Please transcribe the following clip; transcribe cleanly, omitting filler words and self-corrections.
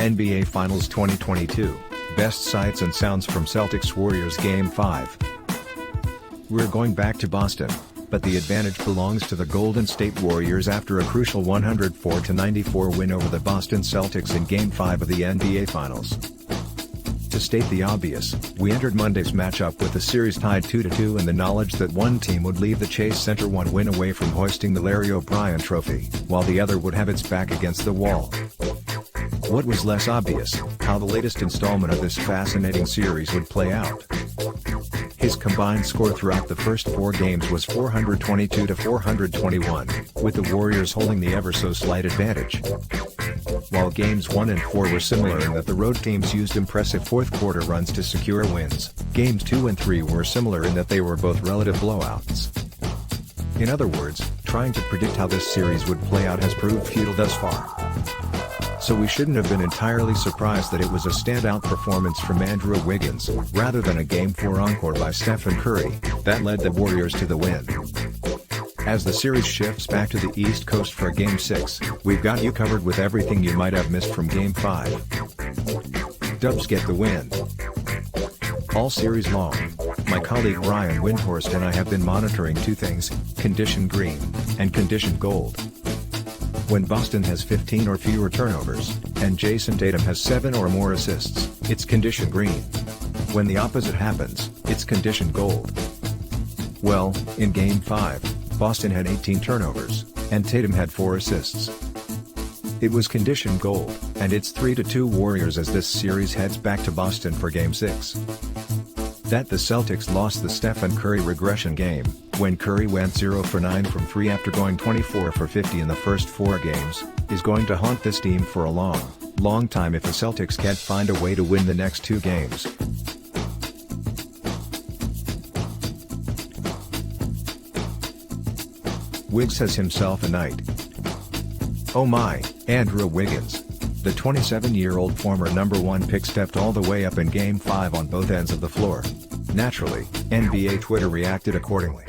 NBA Finals 2022, best sights and sounds from Celtics Warriors Game 5. We're going back to Boston, but the advantage belongs to the Golden State Warriors after a crucial 104-94 win over the Boston Celtics in Game 5 of the NBA Finals. To state the obvious, we entered Monday's matchup with the series tied 2-2 and the knowledge that one team would leave the Chase Center one win away from hoisting the Larry O'Brien Trophy, while the other would have its back against the wall. What was less obvious, how the latest installment of this fascinating series would play out. His combined score throughout the first 4 games was 422-421, with the Warriors holding the ever-so-slight advantage. While Games 1 and 4 were similar in that the road teams used impressive fourth-quarter runs to secure wins, Games 2 and 3 were similar in that they were both relative blowouts. In other words, trying to predict how this series would play out has proved futile thus far. So we shouldn't have been entirely surprised that it was a standout performance from Andrew Wiggins, rather than a Game 4 encore by Stephen Curry, that led the Warriors to the win. As the series shifts back to the East Coast for Game 6, we've got you covered with everything you might have missed from Game 5. Dubs get the win. All series long, my colleague Brian Windhorst and I have been monitoring 2 things, condition green, and condition gold. When Boston has 15 or fewer turnovers, and Jason Tatum has 7 or more assists, it's condition green. When the opposite happens, it's condition gold. Well, in Game 5, Boston had 18 turnovers, and Tatum had 4 assists. It was condition gold, and it's 3-2 Warriors as this series heads back to Boston for Game 6. That the Celtics lost the Stephen Curry regression game, when Curry went 0 for 9 from 3 after going 24 for 50 in the first 4 games, is going to haunt this team for a long time if the Celtics can't find a way to win the next 2 games. Wiggs has himself a night. Oh my, Andrew Wiggins. The 27-year-old former #1 pick stepped all the way up in Game 5 on both ends of the floor. Naturally, NBA Twitter reacted accordingly.